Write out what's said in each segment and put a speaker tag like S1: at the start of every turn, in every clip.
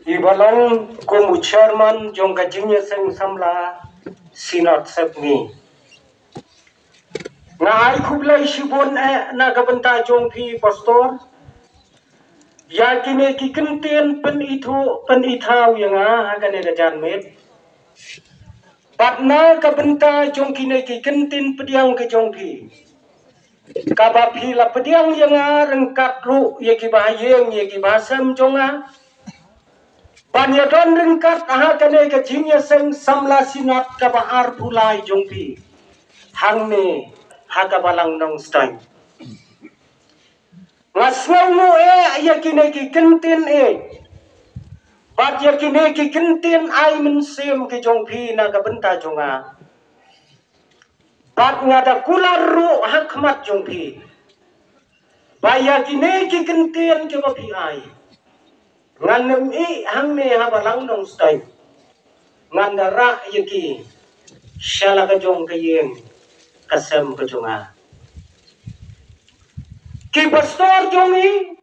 S1: Ibalong kumu chairman jong kajinya seng samla sinat sepni. Nga ay kublay shibon na kabanta jong pi pastor. Ya kine kikintin penithaw yang agane gajan med. Patna kabanta jong kine kikintin pediang ke jong pi. Kabapi la pediang yang rengkat ru ye kibahayeng ye kibasam jonga. Banyadon ringkat kane kajinya seng samla sinat kabahar pulai jongpi. Hangne hakabalang nong stang. Ngasngaw mo yakine ki kentin Bat yakine ki kentin ay mensem ki jongpi na kabenta jonga. Bat ngada kular ru hakmat jongpi. Bayakine ki kentin ki bapi ay. Nganem hangne habalang nong stang. Ngandara yaki syala kajong kayeng kasem kajonga ki pastor jongi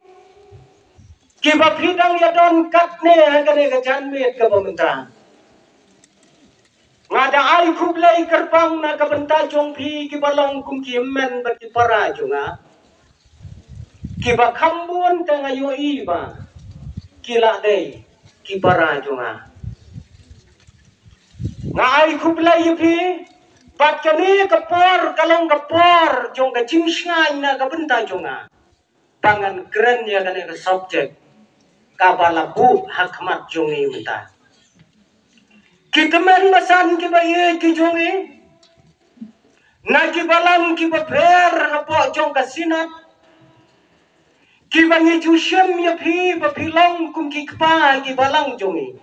S1: ki bapidang yadon katne hagane kajanmet ka pementa ngada ay kublay kerpang na kabenta jong pi ki balong kum ki men bati para jonga ki bakambun tangayo iba kila dei ki para jonga nga ay kublay pi bat kani kapor kalong kapor jong ka jingsngai na kabenta jonga pangan keren ya kane ka subject kabalabu hakmat jongi minta kita men masan ki baye ki jongi na ki balang ki baper hapo jong ka sinat ki bangi jusem ya pi bapilong kum ki kpa ki balang jongi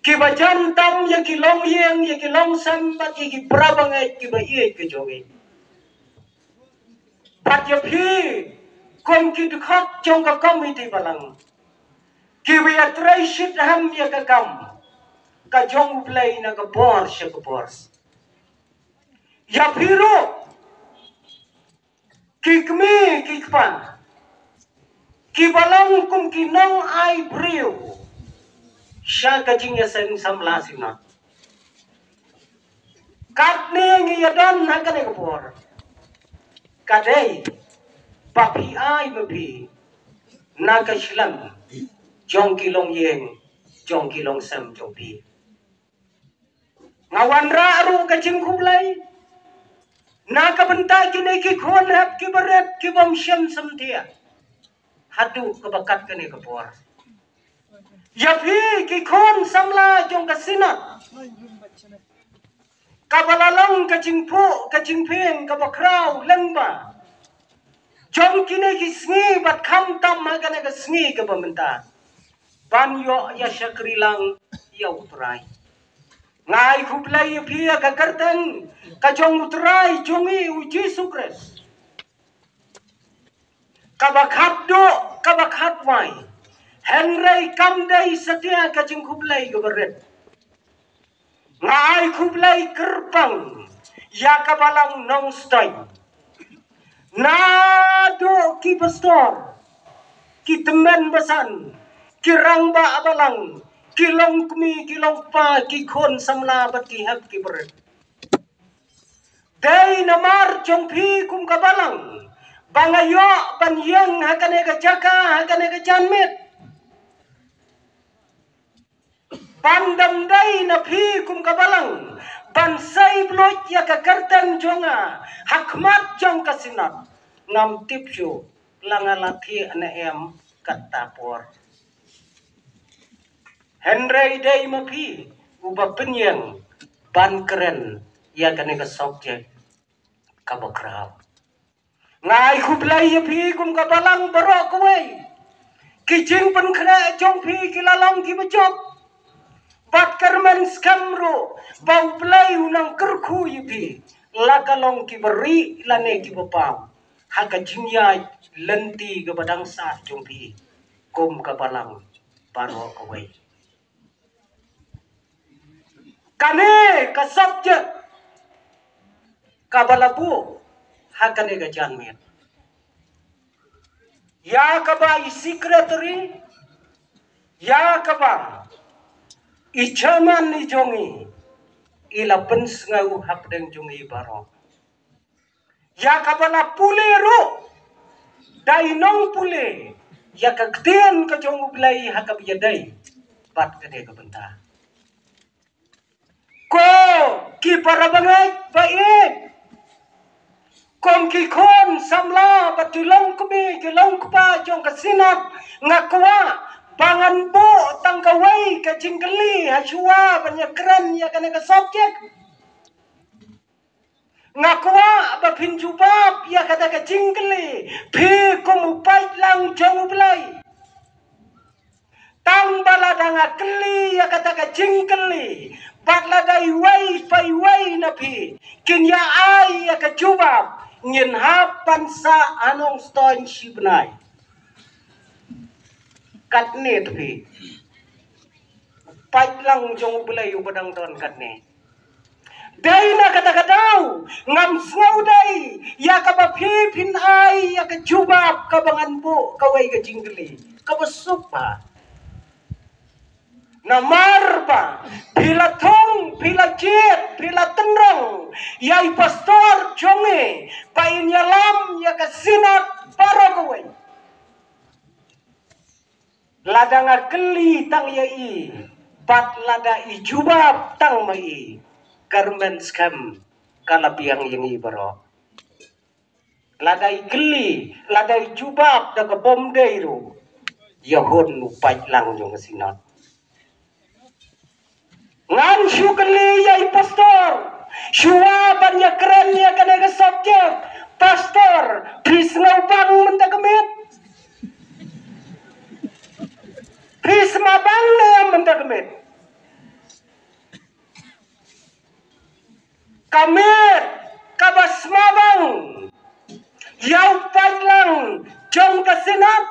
S1: ki bajan tam ya ki long yeng ya ki long sam bat ki prabangai ki baye ki jongi pat ya pi kom ki dukhat jong ka komiti balang ki wi atrashit ham ya ka kam ka jong play na ka bor sya ka bor ya piro ki kmi ki kpan ki balang kum ki nong ai brio sya ka jingya sen samla sina katne ngi yadon hakane ka bor kadai papi ai mapi na ka shlam jong ki long yeng jong ki long sam jong pi ngawan ra ru ka jing kublai na ka benta kini ki khon hap ki baret ki bom shem samtia hadu ka bakat kani ka por ya pi ki khon samla jong ka sinat ka balalong ka jingpeng ka bakrau lengba jong kini ki sngi bat kham tam ha kana ka sngi ka bamenta banyo ya syakrilang ya utrai ngai kublai pia ka karteng ka jong utrai jongi uji sukres ka bakhat wai henrei kamdai setia ka jing kublai ka beret ngai kublai kerpang ya ka balang nong stai nado ki pastor ki temen besan kirang ba abalang kilong kmi kilong pa ki khon samla bat ki hab ki ber dei namar jong pi kum kabalang bangayo ban yeng hakane ka jaka hakane ka janmet pandam dei na pi kum kabalang ban sai blot ya ka kartan jonga hakmat jong kasinat ngam tipju langalati ana em katapor Henry day mapi uba penyeng ban keren ya kane ka subject ka bakrab ngai kublai ya pi kum ka balang barok kawai kijing pen khre jong pi kilalong ki bajop bat kermen skamro bau play unang kerku ya pi lakalong ki beri lane ki bapau haka jinyai lenti ka badang sa jong pi kum ka balang barok kawai kane ka subject kabalabu hakane ka janmet ya ka ba secretary Ya kaba ichaman ni jongi ila pensngau hak deng jongi baro. Ya kaba na pule ro dai nong pule ya kagtian ka jongu blai hakab yadai bat kade ka benta. Ko ki para bangai baik kom ki kon samla batulong kumi kilong kupa jong kasinat ngakwa bangan bo tangkawai ka jingkeli hasua banyakran ya kana ka subjek ngakwa ba pinjubab ya kata ka jingkeli phi kom upai lang jong ublai tang balada ngakeli ya kata ka jingkeli batlada iwai na phi kinya ai ya ka jubab ngin hapan sa anong ston shibnai katne tpi pai lang jong bulai ubadang ton katne dai na kata katau ngam sau dai ya ka ba phi phin ai ya ka jubab ka bangan bu ka wai ka jingli ka basuk pa na marpa pila thong pila jet pila tenrong yai pastor jonge pain yalam ya ka sinat paro ka wai ladang akeli tang yai bat lada ijubab tang mai garmen skam kalapiang yang ibaro lada ikeli lada ijubab daga bom deiru yahon upai lang jong sinat ngan syukeli yai pastor syua banyak keren ya kana ke subjek pastor prisngau bang mentakmet prisma bang ne mentakmet kamit kabasmabang yau pailang jong kasinat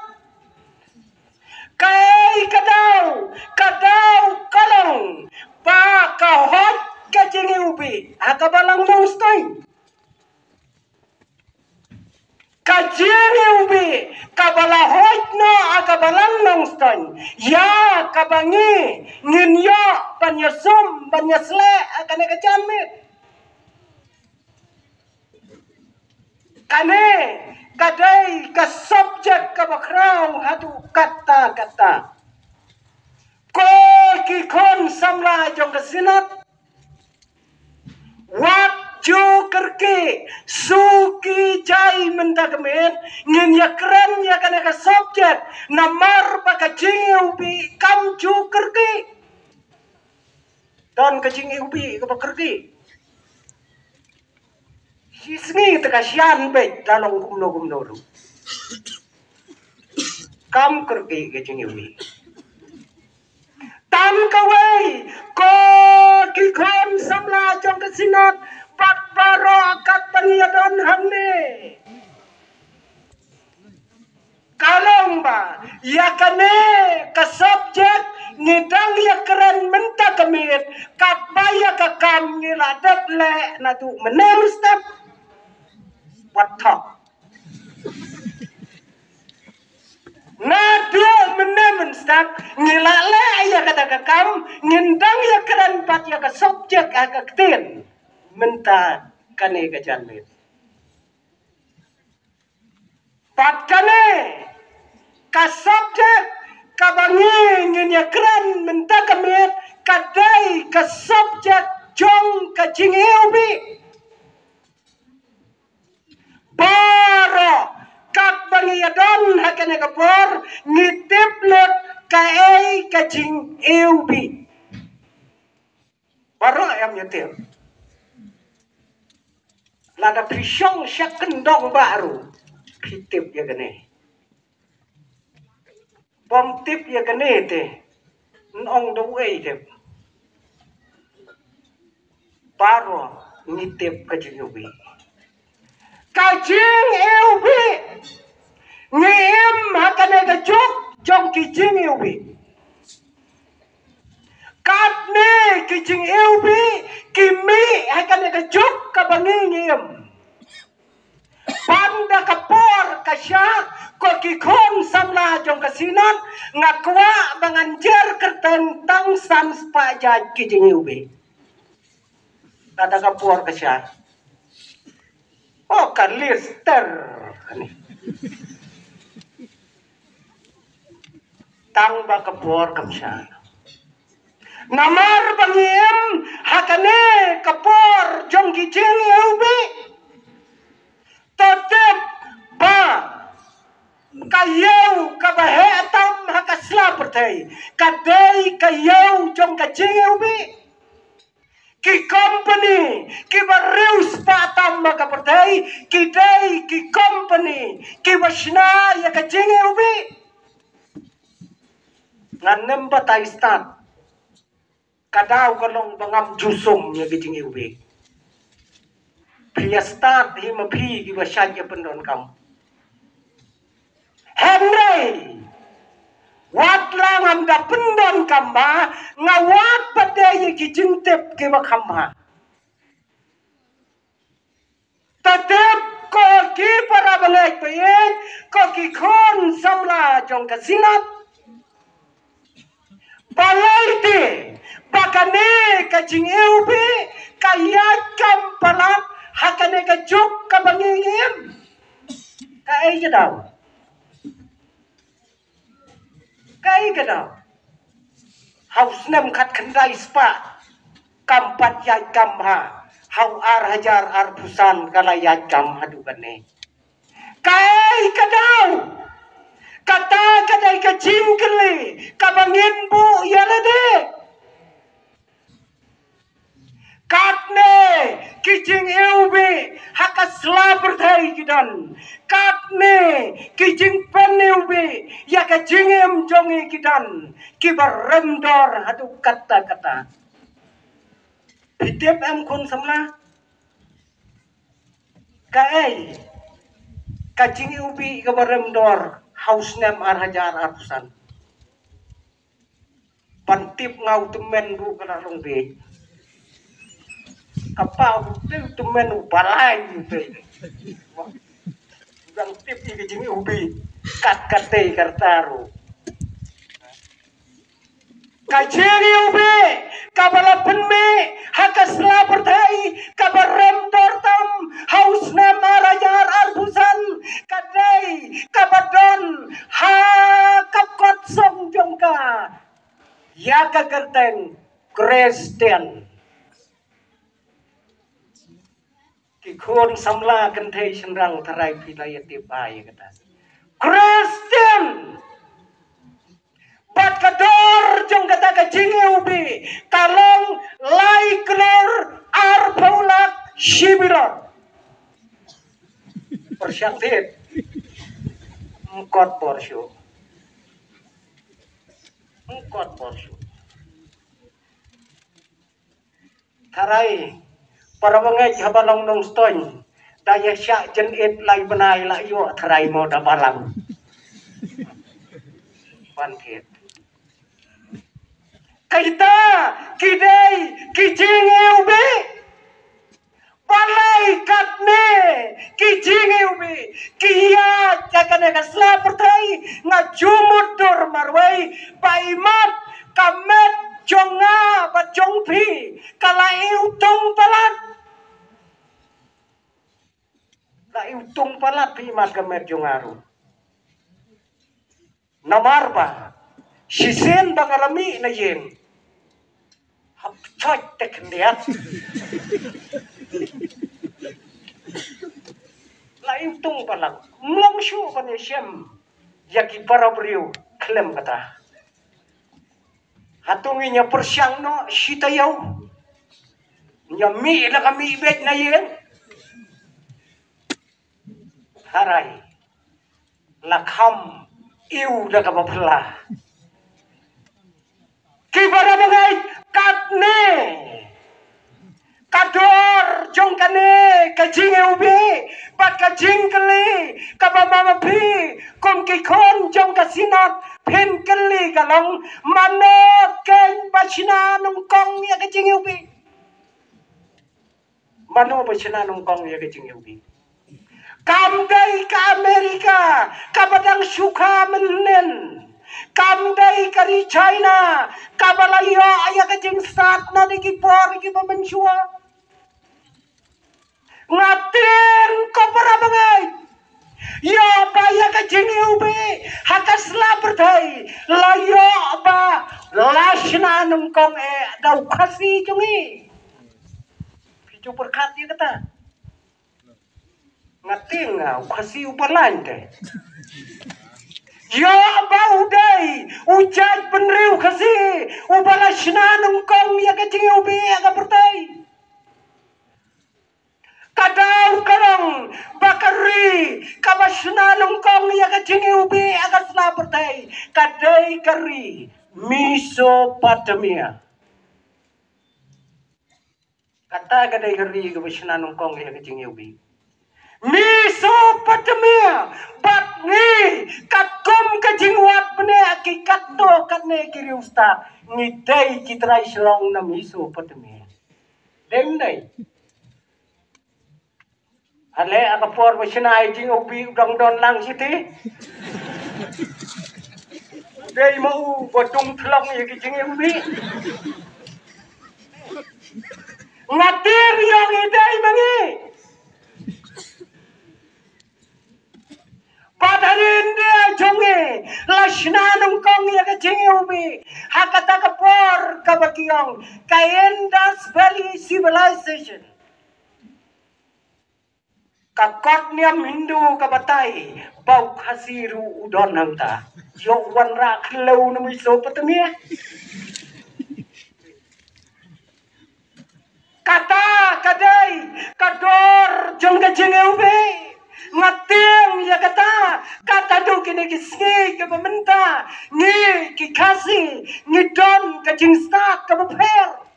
S1: kai kadau kalong pa kahot kajingi ubi akabalang mongstoy kajingi ubi kabalahot no akabalang mongstoy ya kabangi nginyo panyasum panyasle akane kacamit kane kadai ka subjek ka bakrau hatu kata ko ki kon samla jong kasinat wat jo kerke suki jai mendagmen ngin ya keren ya kana ka subjek namar baka jingi ubi kam jo kerke don ka jingi ubi ka kerke sisngi ta kasyan be dalong gumno ru kam kerke ka jingi ubi tam kawai ko ki kon samla jong kasinat pat baro akat paniadon hamne kalong ba yakane ka subjek ngidang ya keren menta kemit kat baya ka kam ngiladat le na tu menem step what talk Nadu menemen step ngilale ya kata kakam ngindang ya keren pat ya ka subjek agak tin menta kane ka janmit pat kane ka subjek kabangi ngin ya keren menta kamit kadai ka subjek jong ka jingiubi baro kat bangi yadon hakane kapor ngitip lot kae kajing eubi baro ayam nyetir lada prisyong syak kendong baru kitip ya gane bom tip ya gane te nong do way te baro ngitip kajing eubi kajing eubi ngiem hakane kajok jong kijing eubi katne kijing eubi kimi hakane kajok kabangi ngiem Banda kapor kasya ko kikon samla jong kasinan ngakwa banganjer kertentang sans pajaj kijingiubi. Tata kapor kasya. Oh kan lister. Tang ba kapor kamsya. Namar bangiem hakane kapor jong kijingiubi. Tetap ba kayaw kabahetam hakasla pertai kadai kayaw jong kajingeubi ki company ki barius patam maka pertai ki dai ki company ki basna ya kajingeubi nganem batai start kadaw kalong bangam jusum ya kajingeubi pria start hima pi ki basya pendon kam Henry, wat lang am da pendon kamba, ngawat padaya ki jintep ke bakamba. Tetap ko ki para balai payen, ko ki kon samla jong kasinat. Balai te, bakane ka jing eubi, kayat kam palat, hakane ka juk ka bangingim. Ka ay jadaw. Kai kada haus nem khat khandai spa kampat yai kamha hau ar hajar ar pusan kala yai kam hadu kane kai kadau kata kadai ka jingkle ka bangin bu yalade katne kijing eubi hakasla berthai kidan katne kijing peneubi ya ka jingem jongi kidan kibarendor hadu kata-kata pitep em kun samla kaai ka jing eubi kibarendor haus nem ar hajar arpusan pantip ngau temen du kana longbe kapal tu menu balai tu yang tip ini jini ubi kat kate kartaru kajeri ubi kabala penme hakasla pertai kabarem tortam haus nama rajar arbusan kadai kabadon ha kapkot som jongka ya kagerteng Kristen Kikon samla kentei senrang tarai pilaya tipai kata. Kristen bat kador jong kata kajingi ubi kalong lai klor ar paulak shibiror. Persyaktit mengkot porsyo. Mengkot porsyo. Tarai para bangai habalong nong stoin daya syak jen it lai benai la yo tharai mo da balang panket kaita kidai kijing eubi balai katne kijing eubi kiya jakane kasla pertai ngajumut dor marwai baimat kamet jonga bat jongpi kala iutong palat la iutong palat pi mat kamet jongaru namarba sisen bakalami na yen hapchot tekniat la iutong palat mlongshu paneshem yaki parabriu klem kata hatunginya persyang no sitayau nyami la kami bet na yen harai lakham iu da kapapla kibara bangai katne kador jongkane kajing ubi bat kajing kali kabama pi kom ki kon jong kasinat pen kali kalong manot ken bachina nung kong ya kajing ubi mano bachina nung kong ya kajing ubi Kamdai ke Amerika, kabadang suka menen. Kamdai kari China, kabalayo ayah kajing sat na di kipor ki pemensua. Ngatin ko para bangai. Yo ba ya kajing ube, hakas labertai. Layo ba lasna nungkong dau kasi jungi. Picu berkat ya kata. Ngatin ngau kasi upalan deh. Ya baudai ujat penriu kasi ubala shnanung kong ya kajing ubi aga pertai kadau karang bakari kabashnanung kong ya kajing ubi aga sla pertai kadai kari Mesopotamia kata kadai kari kabashnanung kong ya kajing ubi Mesopotamia batni katum kajingwat bene akikat to katne kiri ustad ngidai kitrai selong na Mesopotamia dendai ale akapor basina jing ubi udang don lang siti dei mau bodong thlong ya kijing ubi ngatir yang idai mangi Padarin dia jonge lasna nung kong ya kajing ubi hakata kapor kabakiong Indus Valley Civilization kakot niam Hindu kabatai bau khasiru udon hamta yo wanra khlau na Mesopotamia kata kadai kador jong kajing ubi ngating ya kata do kini kisngi ke pementa ni kikasi ni don kajing stat ke beper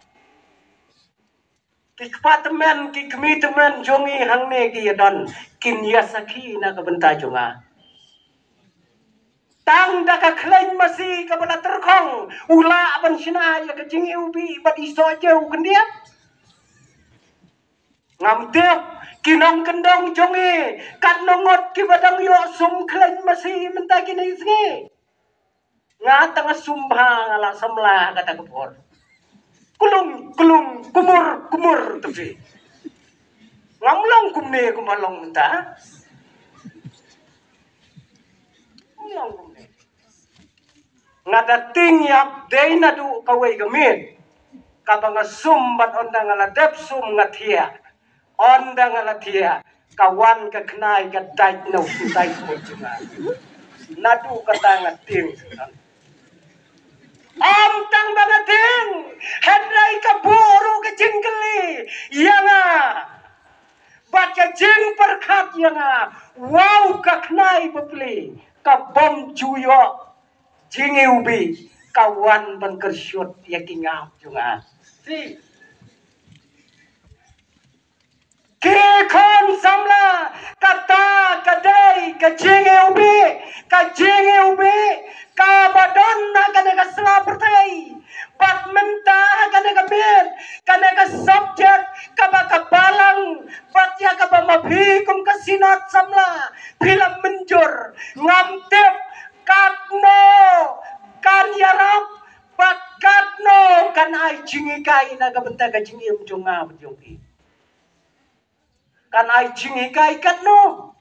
S1: kikpatemen kikmitemen jongi hangne ki don kin yasaki na ke benta jonga tang daka klaim masih ke bala terkong ula ban sina ya kajing ubi bat iso jauh kendiam ngamdep kinong kendong jongi kat nongot ki badang yo sum klaim masih menta kini isngi nga tanga sumha ngala samla kata kepor kulung kumur tapi ngamlang kumne kumalong menta ngamlang kumne ngada tingyap deina du kawai gamit kabanga sumbat ondang ngala dep sum ngatia ondang ngala tia kawan ka knai ka dait no dait mo junga nadu kata ngating tang bangating hendai ka buru ka jingkeli yanga baca jing perkat yanga wow ka knai bepli ka bom juyo jingi ubi kawan bangkersyut yakingap junga si Kekon samla kata kadai kajenge ubi kabadon na kaneka sela pertai bat mentah kaneka mit kaneka subjek kabaka balang bat ya kabamabi kum kasinat samla film menjur ngamtep katno kan yarap bat katno kan ai jingi kai na kabenta kajingi umjonga bjongi kan ai jingi kai katno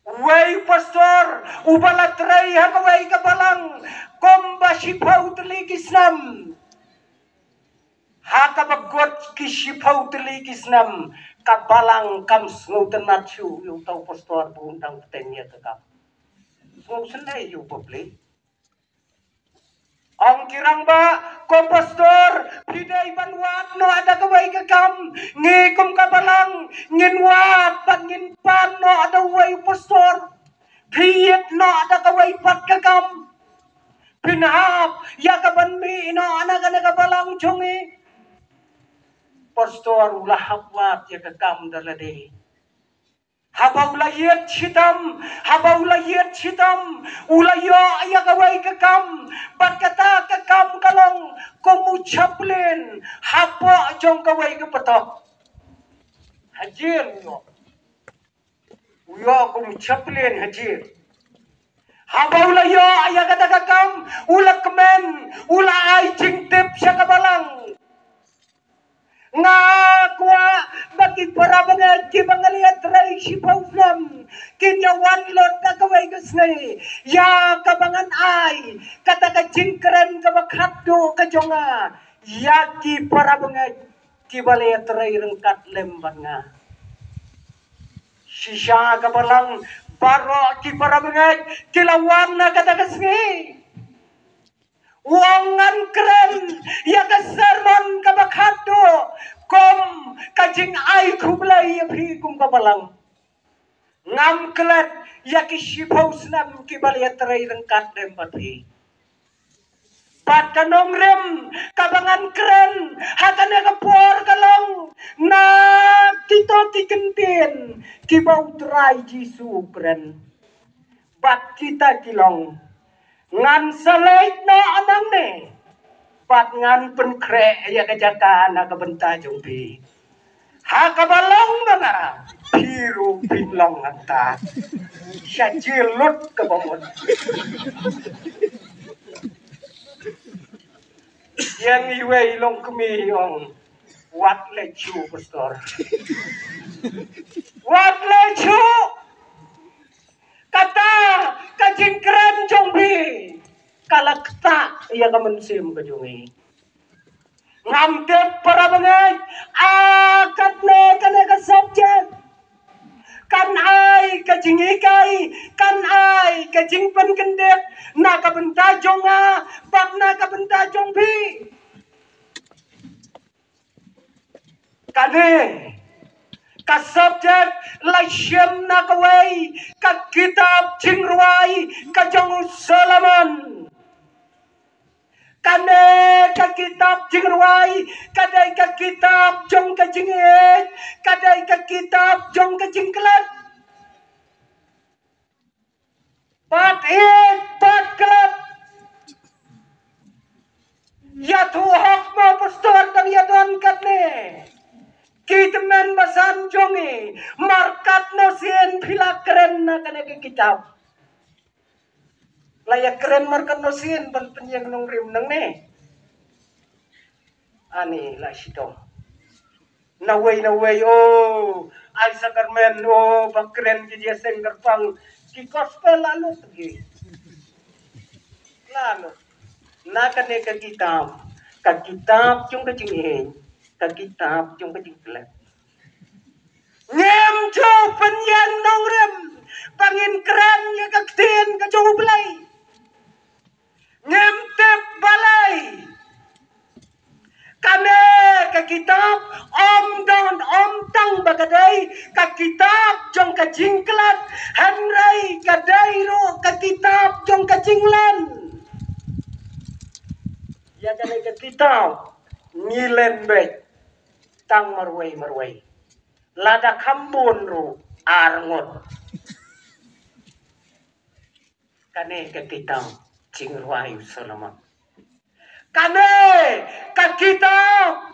S1: wei pastor ubala trai ha wei kabalang komba sipau teli kisnam ha kabagot ki sipau teli kisnam kabalang kam sngoten nachu yu tau pastor bundang tenya kakap ngau sendai yu publik ang kirang ba kompastor pidai banwat no ada kawai kakam ngikum kabalang nginwat pat nginpan no ada wai pastor piyet no ada kawai pat kakam pinahap ya kaban mi no anak kabalang chungi pastor ulah wat ya kakam dalade habau layet hitam ulayo ya kawai kakam bat kata kakam kalong komu chaplin hapo jong kawai kepatok hajir no Yo kum chaplin haji. Habaula yo ayah kata kakam ula kemen ula ai jingtip syakabalang. Ngakwa bagi para bangaki bangaliat rai sipausam kinyawan lot na kaway gusnay ya kabangan ay kata kajingkeren kabakado kajonga yaki para bangaki baliat rai rengkat lemban nga sisya kabalang baro ki para bangaki kilawan na kata kasnay wangan keren ya kesermon kabakado kom kajing ai kublai ya pri kum kabalang ngam kelet ya kisipaus nam kibalia terai rengkat dem pati pat kanong rem kabangan keren hakane kapor kalong na kito kikentin kibau terai jisu keren bat kita kilong ngan selait na anang ne pat ngan penkre ya kejaka na kabenta jumpi ha kabalong na biru pinlong anta sya jilut kabamon yang iwe ilong kemi yong wat lechu pastor wat lechu kata kajingkren jombi kalakta iya kamansim kajungi ngamtep para bangay akat ne kaneka subject kan ay kajingikai kan ay kajingpan kendet nakabentajong nga bak nakabentajong bi kane ka subject lasyem nakaway ka kitab jingruay kajong Solomon kane ka kitab jingruay kadai ka kitab jong kajingit kadai ka kitab jong kajingklat pat klat ya tuhok mo pastor dan ya don katne Kitemen basan jongi markat no sien pila keren na kane ke kitab layak keren markat no sien ban penyeng nong rim nang ne ani la sito na way oh ay sakarmen oh bakren ki dia sengger pang ki gospel lalu pergi lalu na kane ke kitab chung ke jingin ka kitab chung ke jingklet ngem cho penyen nong rem bangin keren ya kaktin ka jauh belai ngem tep balai kane ka kitab om don om tang bagadai ka kitab jong ka jingklat hanrai ka dairo ka kitab jong ka jinglan ya kane ka kitab ngilen be tang marway lada kambun ru arngot kane ke kitab jingruai Solomon kane ke kitab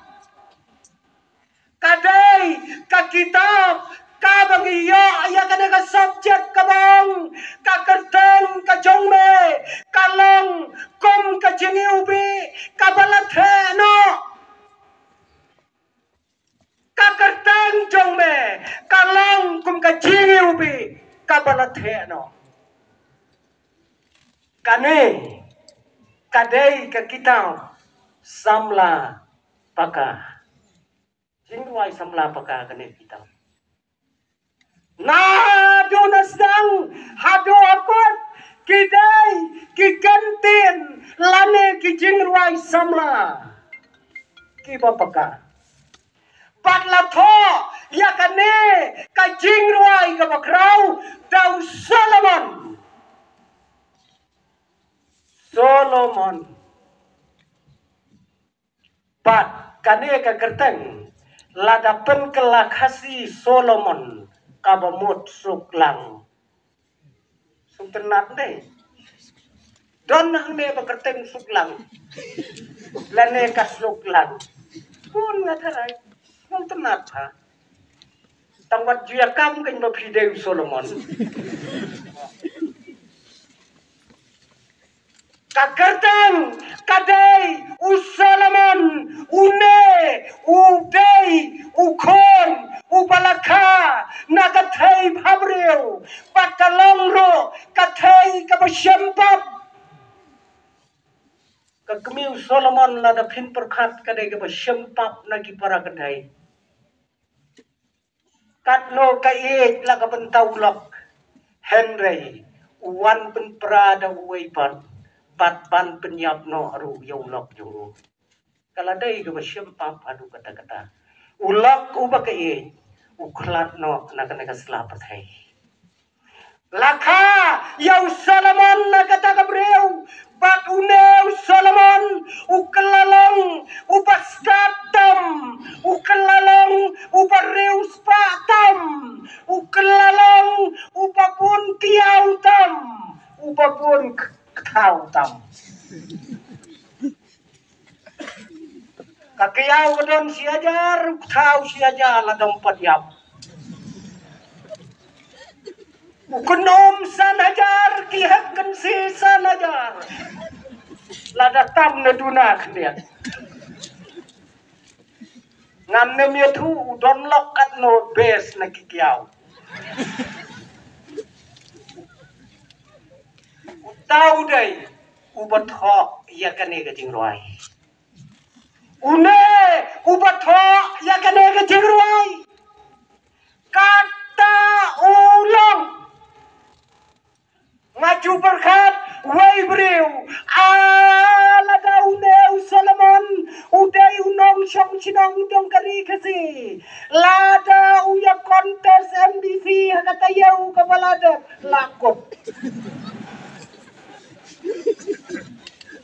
S1: kadai ke kitab kabang iya ya kane ke subjek kabang ka kerten ka jongme kalong kom ka jingiubi kabalathe no kakertang jongme kalong kum ka jingiubi kabalathe no kane kadai ka kitab samla paka jingruai samla paka kane kitab na donas dang hado akot kidai kikantin lane ki jingruai samla ki bapaka patla tho ya kane ka jingruai ka bakrau dau Solomon pat kane ka kerteng ladapen kelakasi Solomon kabamut suklang sunternat ne don nang ne ba kerteng suklang lane ka suklang pun ngatarai sunternat ha tangwat juya kam kan ba video Solomon kakertang kadai Solomon une udai ukon ubalaka nakathai bhabreu pakalongro kathai kabasyempap kagmiu Solomon lada phin perkhat kadai kabasyempap nagi para kadai katno kai la kabentaulak Henry wan pen prada uipan bat ban penyap no aru yaulok juru kaladai ke basyempap adu kata-kata ulak ubak ke uklat no nak selapat laka yau Solomon na kata kabreu bat uneu Solomon ukelalong ubastatam ukelalong ubareus patam ukelalong ubapun tiautam ubapun kautam kakiyau kedon siajar kau siajar la dompat yap ukenom sanajar kihakkan si sanajar la datam na duna kendian nganem yatu udon lokat no bes na kikiyau tahu deh ubat ho ya kane ke jingruai une ubat ho ya kane ke jingruai kata ulang ngaju berkat wai breu ala daune Solomon udai unong syong sinong dong kari kasi lada uya kontes MBC kata yau kabalada lakop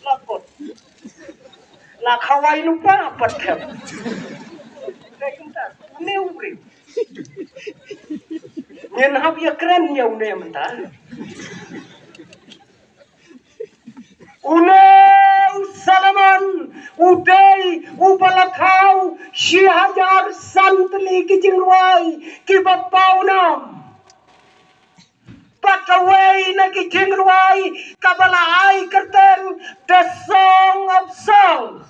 S1: lakot la khawai lupa patkem kayak kita ne ubri nyen hab ya keren ya une mentah une Solomon udai ubalakau shihajar santli kijingwai kibapaunam Pakaway na kijingruay kabalaay kerten the song of songs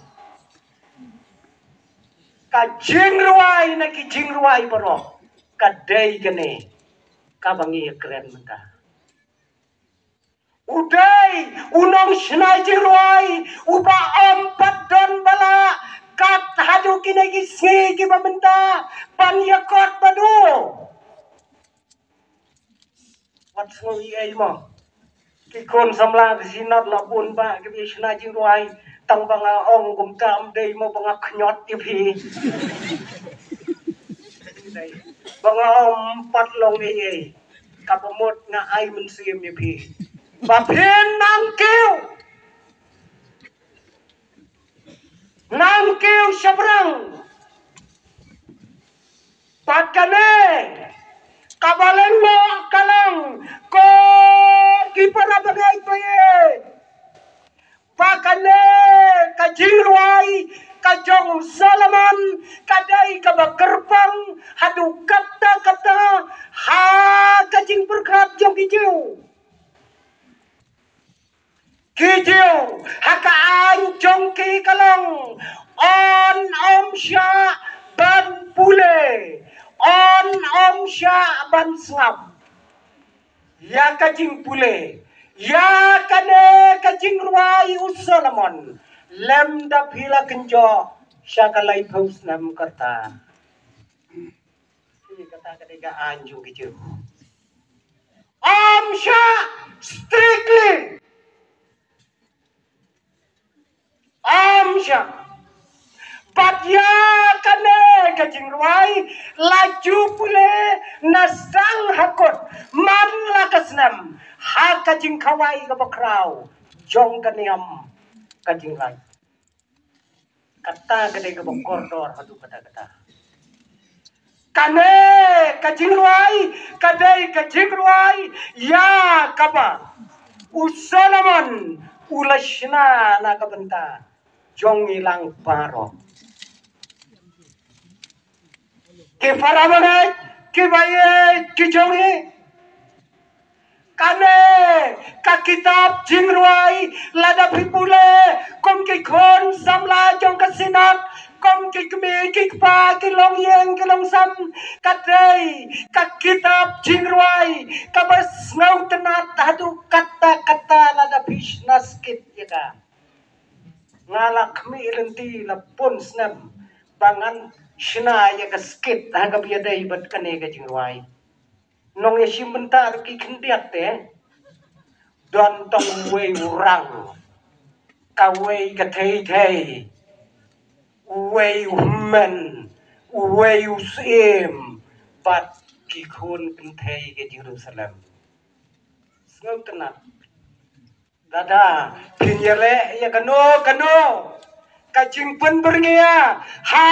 S1: kajingruay na kijingruay baro kaday gani kabangi keren menta uday unong sinay jingruay uba empat don bala kat hadu kinagisi kibamenta panyakot badu what's no ai mo kikon samla sinat la bun ba ke bi sna jing roi tang banga ong gum kam dei mo banga khnyot ti phi banga om pat long ei kapamot nga ai mun sim ni phi ba phen nang keu sabrang patkane kabalan mo kalang ko kipara bagay paye pakane kajingruai kajong Solomon kadai kabakerpang hadu kata-kata ha kajing berkat jong kijau haka anjong ki kalong on om sya ban pule on om sya ban sngap ya kajing pule ya kane kajing ruai Solomon lem da phila kenjo syakalai paus nam kata ini kata ketika anjung kijau om sya strictly om sya Patya kane kajing ruai laju pule nasang hakot man lakasnam ha kajing kawai ka bakrau jong kaniam kajing lai kata kade ka bakordor hadu kata kane kajing ruai kadai kajing ruai ya kaba Solomon ulashna na kabenta jong ilang paro ke para bagay kibaye kijongi kane ka kitab jingruai lada pipule kom ki khon samla jong kasinat kom ki kmi ki pa ki long yeng ki long sam kadai ka kitab jingruai ka bas ngau tenat hadu kata-kata lada bisnas kit yaka ngalak kmi lenti lapun snam bangan shna yaka skit haga biadai bat kane ka jingruai nong ya simbentar ki kendiat te don tong wei urang ka wei ka thei thei wei men wei usim bat ki khun ken thei ke Jerusalem ngau tenat dada pinyele ya kano ka jingpen berngia ha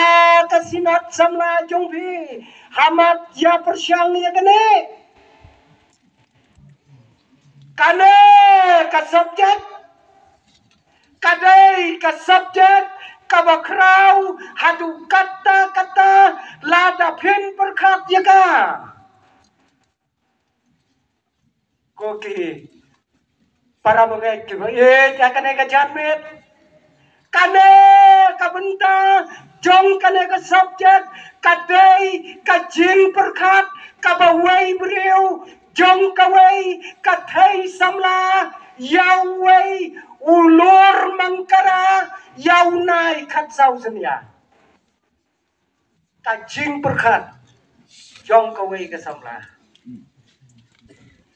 S1: ka sinat samla jongbi hamat ya persyang ya kane ka subjek kadai ka subjek ka bakrau hadu kata-kata lada pin berkat yaga koki para mengai ki jakane ka janmet kane ka benta jong kane ka subjek kadai ka jin berkat ka bawai beriu jong kawai ka thai samla yawai ulur mangkara yaunai khat sau senia ka jing berkat jong kawai ka samla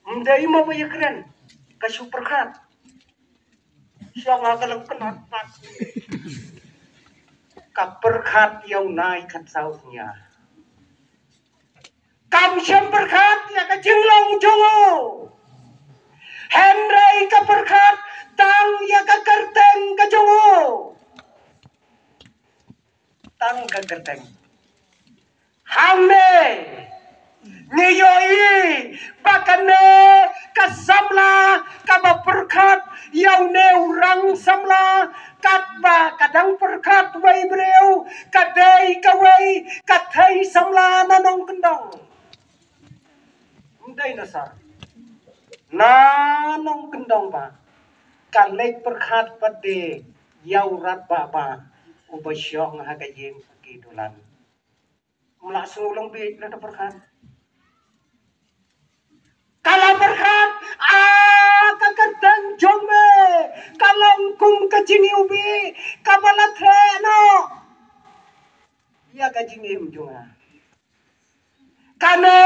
S1: mdai mo ba keren ka su berkat siang agalang kenat pat ka berkat yaunai khat sau senia kam syam berkat ya ka jinglong jongo Henry ka berkat tang ya ka kerteng ka jongo tang ka kerteng hamne ngiyoi bakane ka samla ka ba berkat yaune urang samla katba kadang berkat wai breu kadai ka wai kathai samla nanong kendong ndai nasar nanong kendong ba kalek berkat pade yaurat baba ubasyong hagayeng kidulan melaksung ulang bi na berkat kalau berkat kakadang jome kalau kum kajingi ubi kabala treno ya kajingi ujunga kane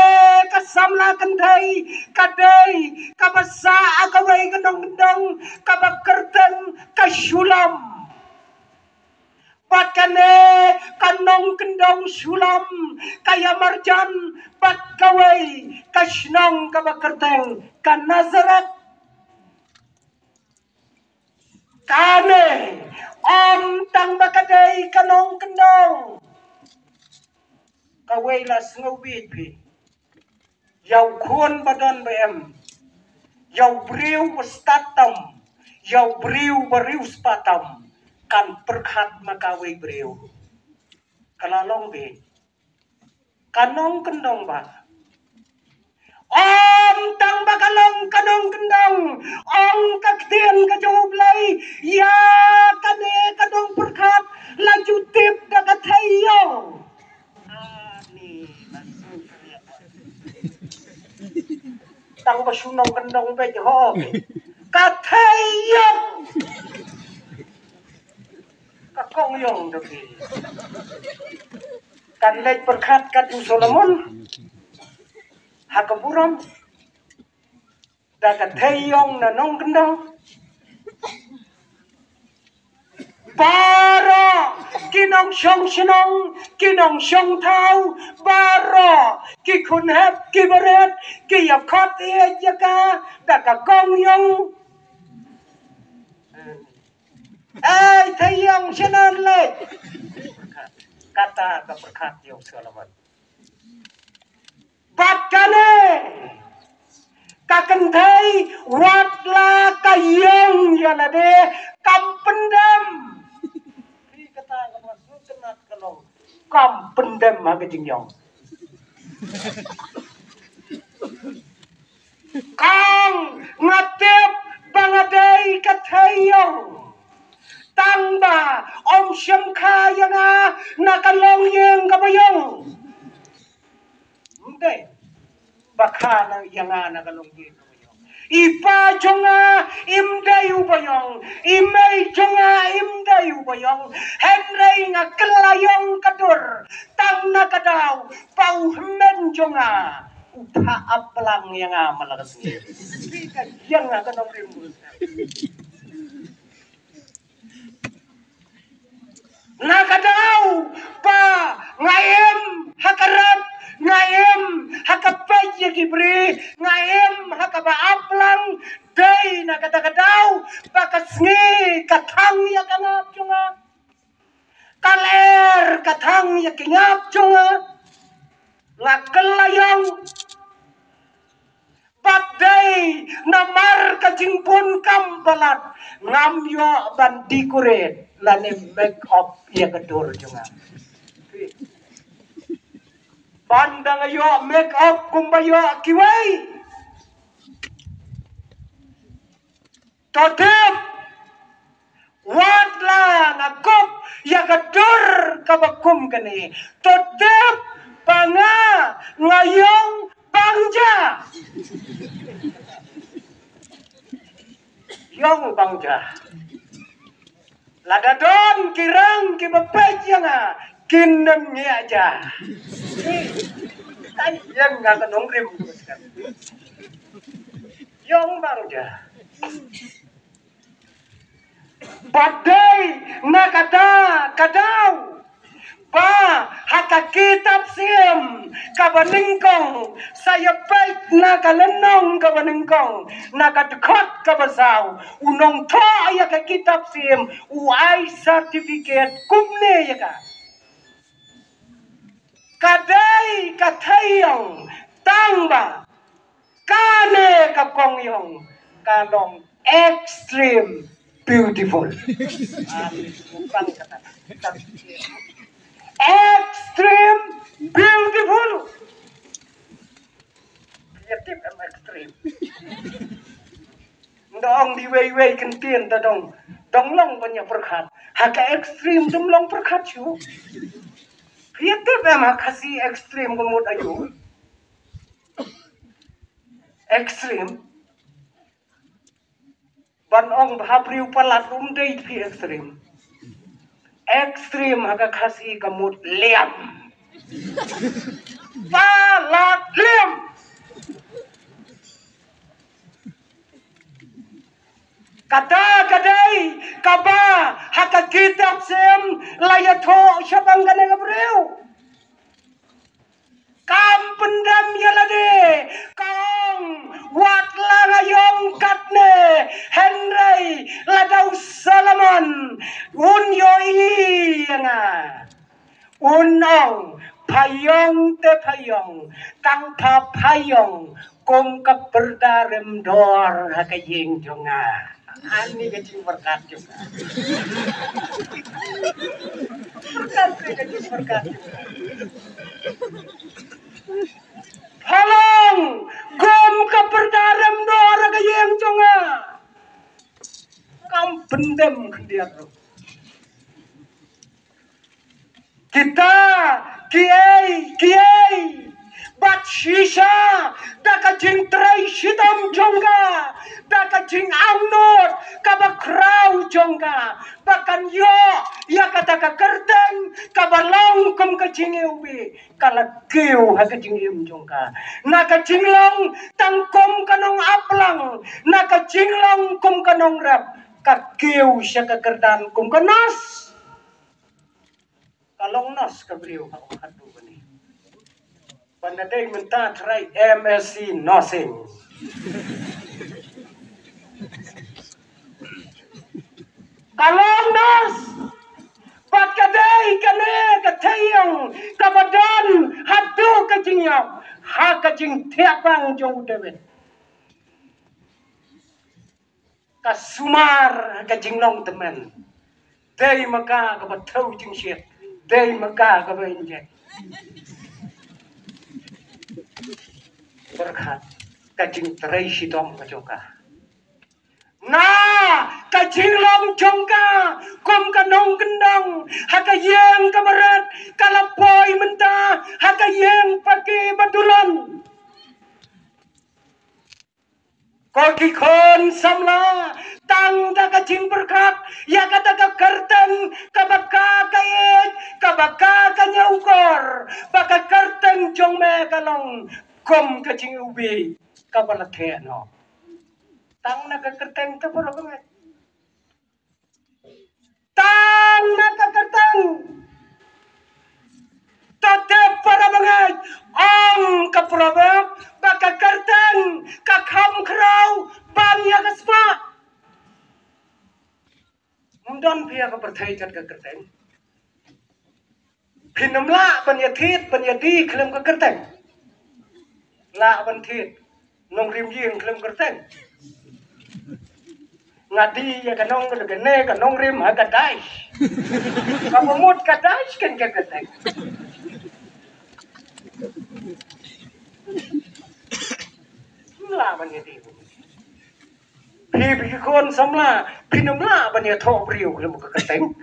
S1: kasamla kendai kadai kabasa akawai kendong kabakerten kasulam bat kane kanong kendong sulam kaya marjan bat kawai kasnong kabakerten kan Nazaret kane om tang bakadai kanong kendong kawai las ngobit pi yau khun badon bem yau briu statam yau briu bariu spatam kan perkhat makawai briu kalalong be kanong kendong ba om tang bakalong kanong kendong ong kaktien kajublay ya kane kanong perkhat laju tip dakathayo ani langsung tang basunong kendong be ho kathayo kakong yong doki kan lek perkhat katu Solomon hakaburam daga thayong na nong kendong bara kinong syong sinong kinong syong thau bara ki khun hep ki baret ki yakot e jaka daga kong yong ai thayong sinan lek kata ka perkhat yong Solomon bakane kakendai watla kayeng yalade kampendam di kata kamu kenat kalong kampendam haga jingyong Kang ngatip bangadai katayong tangba om syam kaya nga nakalong yang kabayong. Hindi. Baka na yang nga nakalong yang kabayong. Ipa jonga imday ubayong. Imay jonga imday ubayong. Henry nga kelayong kadur. Tang nakadaw. Pauhmen jonga. Upa aplang yang nga malakas niya. Yang nga kanong rimbus. Nakadaw pa ngayem hakarap ngayem hakapay yagibri ngayem hakabaaplang day nakadakadaw pakasngi katang yakangap junga kaler katang yakingap junga lakalayang Padai namar kajimpun kambalat ngamyo ban dikuret lane make up ya kedur junga. Pandang ayo make up kumbayo kiwai. Totep wadla ngakop ya kedur kabakum kene. Totep panga ngayong bangja. Yong bangja. Ladadon kirang kibapay nga kinam niya aja. Yang nga kanong rim. Yong bangja. Badai nakada kadaw. Ba hakakitab siyem kabaningkong saya baik nakalenong kabaningkong nakadekot kabasaw unong to ya kitab siyem uai certificate kumne ya ka kadai katayong tangba kane kakongyong kalong extreme beautiful. Extreme beautiful. Creative and extreme. Dong di way kentien ta dong long banyak perkat. Haka extreme dong long perkat chu. Creative emang kasih extreme kemud ayu. Extreme. Ban ong bahabriu palat dei pi extreme. Ekstrim agak kasih kamu liam, palat liam, kata kadai kaba haka kitab sem layato syabang gane gabreu, kam pendam yalade, kong wat langayong katne Henry ladau Solomon unyo nga unong payong te payong kang papayong kong kaperdarem dor hakaying jonga ani kecing berkat juga berkat kecing berkat Halong gom kaperdarem dor hakaying jonga kam bendem kendiat kita kiai bat shisha dakajing tray shitam jongga dakajing amnot kabakrau jongga bakan yo ya kata kerteng kabalong kum kajing ubi kalakeu hakajing im jongga nakajing long tangkom kanong aplang nakajing long kum kanong rap kakeu sya kakerdan kum kanas kalong nas kabriu hadu bani panadai menta try MSc nursing kalong nas pat kadai kane katayong kabadan hadu kajingyang ha kajing tiapang jong debet kasumar kajing long temen dai maka kabatau jing syet dai maka kabainje berkat kajing terai sidom kajoka nah kajing long jongka kom kanong kendang haka yang kabarat kalapoi mentah haka yang pakai batulan koki kon samla tang da kajing berkat ya kata ka kerteng kabaka kayet kabaka kanyaukor baka kerteng jong me kalong kom kajing ubi kabalathe no tang na ka kerteng ta pura banget tang na ka kerteng tatep para banget ong ka probab baka kerteng ka kham krau ban ya ka spa mundon pia ka berthai kat ka kerteng Pinamla banyatit banyadi klem ka kerteng la bantit nong rim yeng klem kerteng ngadi ya kanong gene kanong rim ha kadai kamut kadai kan ka kerteng la banyadi Pi kon samla pinamla banya tho briu klem ka kerteng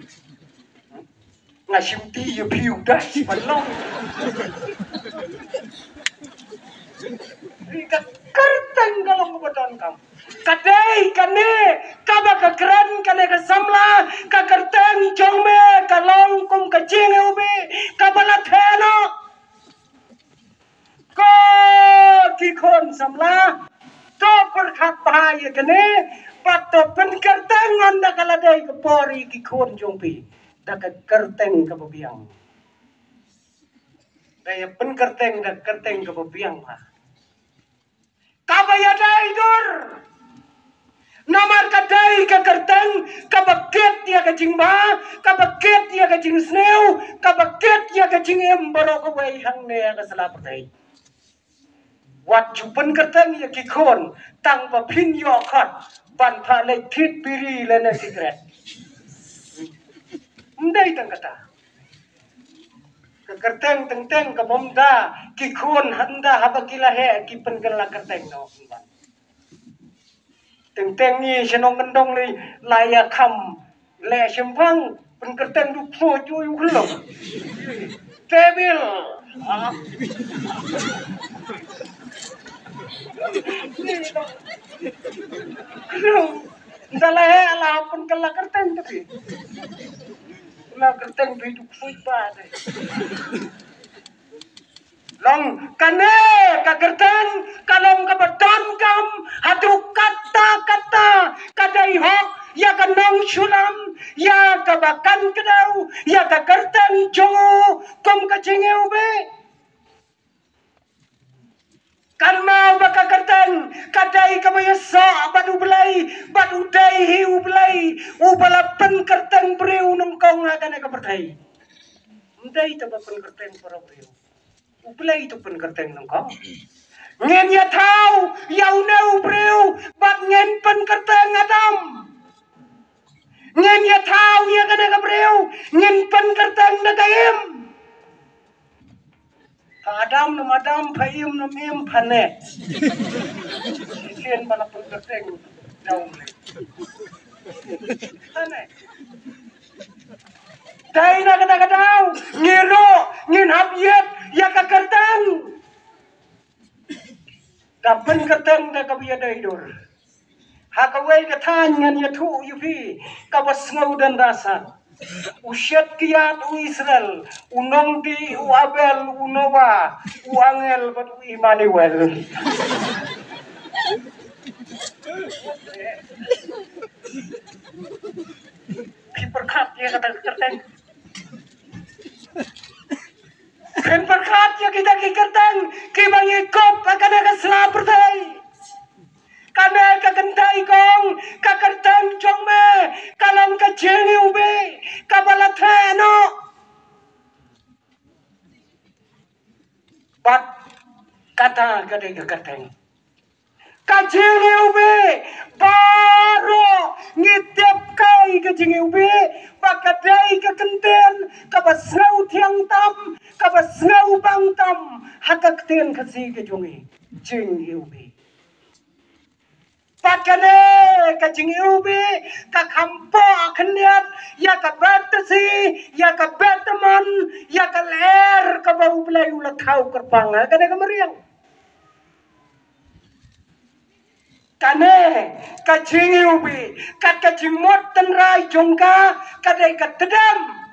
S1: ngasim ti ya piu dah si balong Rika kerteng kalau kebetulan kamu kadai kane kaba keren kane kesamla ka kerteng jongme kalong kum kajing ube kabala theno ko kikon samla to perkhat bahaya kane pato pen kerteng onda kaladai kepori kikon jongpi dak kerteng kebebiang daya pen kerteng dak kerteng kebebiang lah kabaya daidur nomor kadai ka kerteng kabaket ya kajing ba kabaket ya kajing sneu kabaket ya kajing emboro ko wai hang ne ka sala prai wat jupen kerteng ya kikon tang ba phin yo khat ban pha le thit piri le na secret ndai tang kata kerteng teng ka bomda kikon handa habakila he kipen kala kerteng no teng ni senong kendong ni layak kam le sempang pen kerteng du pho ju yu khlong tebil ndala he ala pen kala kerteng tapi la kerteng du pho ba de long kane ka kerteng kalong ka beton kam hatu kata kadai hok ya kanong sulam ya ka bakan kedau ya ka kerteng jongu kom ka jengeu be kan mau baka kerteng kadai ka mayasa badu belai badu dai hiu belai ubala pen kerteng breu nong kong akan ka berdai ndai ta pen kerteng para breu Uplay itu pun kerteng nongko. Ngen ya tahu, ya unau breu, bat ngen pen kerteng adam. Ngen ya tahu ya kena ka breu, ngen pen kerteng nagaim. Adam nam adam, payim nam im panet. Sian bala pen kerteng daun le. Panet. Dai na kata kadau, ngiro, ngin habiet, ya ka kerteng. Dapen kerteng da kabiya daidur. Hakawai katangan ya tu yupi, kabas ngau dan rasa. Usyat kiat u Israel, unong di u Abel, u Noah, u Angel, bat u Immanuel. Perkat ya kata kerteng. Dan perkat ya kita kerteng. Kibang ikop akan ada selapertai. Karena kagentai kong kakerteng jong me kalang kajengi ube kabalatheno. Bat kata kadai kakerteng. Kajengi ube baru ngitip kai kajengi ube Pakadai ka kenten ka basngau thiang tam ka basngau bang tam hakakten khasi ke jongi jing yubi pakane ka jing yubi ka khampo akhniat ya ka batasi ya ka batman ya ka ler ka bau play ulat thau kerpanga ka de kamariang kane ka jing yubi ka jing mot tan rai jongka ka de ka tedam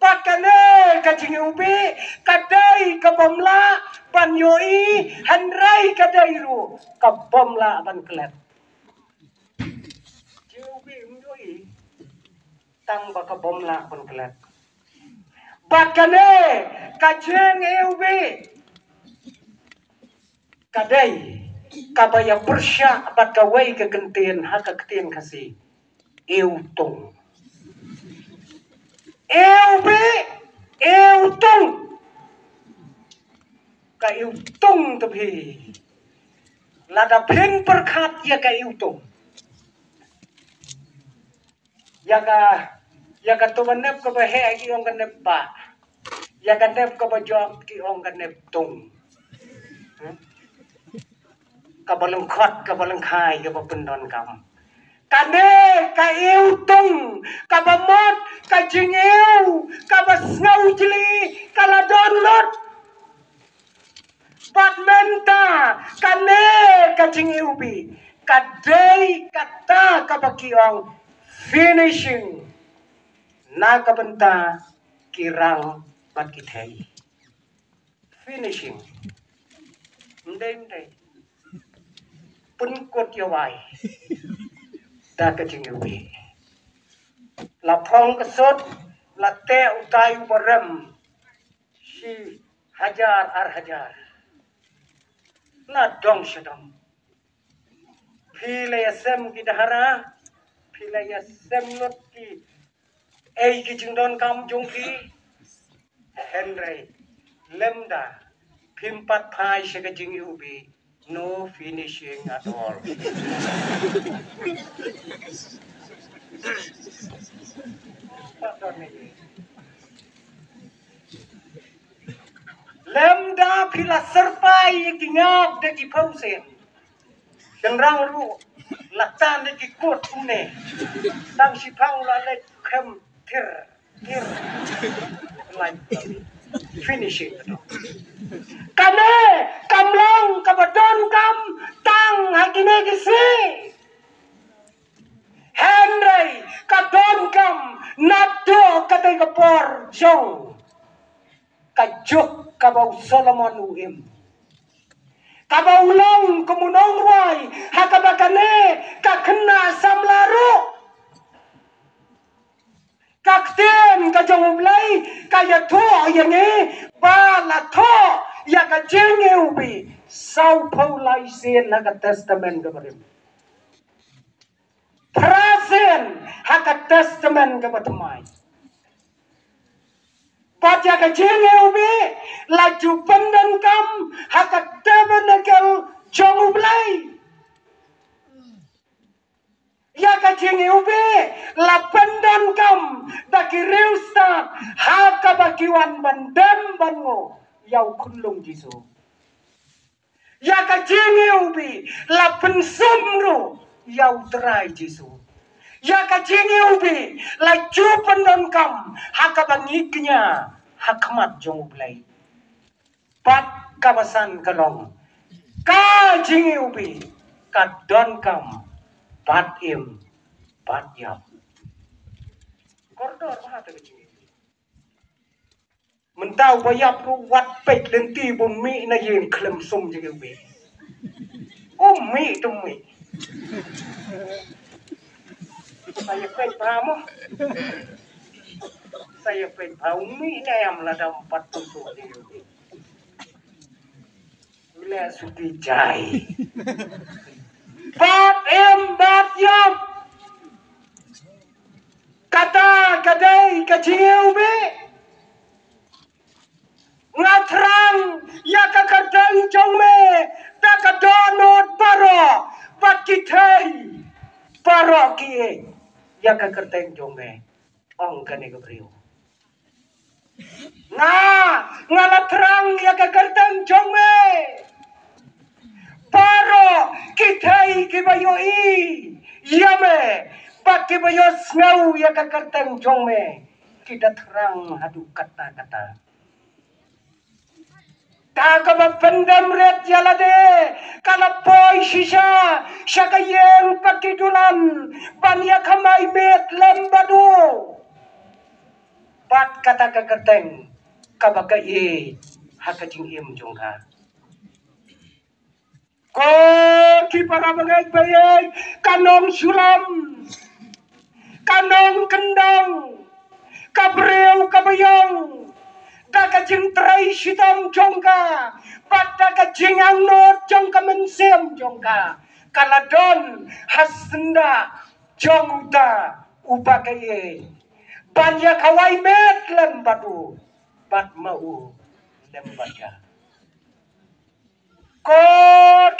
S1: pakane kajing ubi kadai kabomla banyoi hanrai kadai ru kabomla ban klet ubi mjoi tang ba kabomla ban klet pakane kajing ubi kadai kabaya bersya bat kawai ke gentien haka ketien kasih eutung eubi eutung ka eutung tepi lada pin perkat ya ka eutung ya ka tu manep ka bahe ki ong kanep ba ya ka nep ka bajok ki ong kanep tung ka baleng khot ka baleng khai ka pendon kam kane ka eutung ka bamot ka jingeu ka basngau jeli ka ladon lot Batmenta kane kacing ubi kadai kata kabakiong finishing na kabenta kirang bat kitay finishing mde punkot yawai da kacing ubi la phong kasot la te utai barem si hajar ar hajar na dong sedang pila yasem ki dahara pila yasem not ki ei ki jingdon kam jong ki henry lemda pimpat phai shega jing ubi no finishing at all lemda pila serpai ki ngap de ki pausen Kenrang ru latan de ki kot une tang sipang la le kem tir line finishing kane kamlang kabadon kam tang hakine kisi Henry kadon kam nado katay kapor jong kajuk kabaw Solomon uim kabaulong kumunong ruay hakabakane kakena samlaru kakten kajong ublay kaya to yangi bala to ya kajenge ubi sau paulay sin haka testament kabarim prasen haka testament kabatamay Paja kajenge ubi laju pendan kam haka tabernakel jong ublay ya kajenge ubi la pendan kam daki riustat haka bakiwan bandam bango yau kunlung jisu ya kajenge ubi la pensum ru yau terai jisu ya kajenge ubi laju pendan kam haka bangiknya hakmat jong ublay pat kabasan kalong ka jingi ubi ka don kam pat im pat yap kordor maha ta jingi mentau bayap ru wat pek lenti bumi na yin klem sum jingi ubi umi tummi saya pek pamo saya pek umi na yam la dam pat tu jingi ubi Bila suti jai Bat em bat yam Kata kadai kajinge ubi Ngatrang ya kakadang jongme Takadonot paro Bat kitay Paro kie ya ka kerteng jongme ong kane gabriu ngala terang ya ka kerteng jongme paro kitai kibayo yame pak kibayo snau ya ka kerteng jongme kita terang hadu kata-kata Takaba pendam red jalade kala poi shisha shakayeng pakidulan banya kamay met lembadu bat kata kekerteng kabaka hakajing im jongka ko ki para bangay bayay kanong sulam kanong kendang kabreu kabayong daga jing trai sitam jongka bat daga jing angnot jongka mensem jongka kaladon hasenda jongta ubakaye banya kawai met lembadu bat mau lembaga ko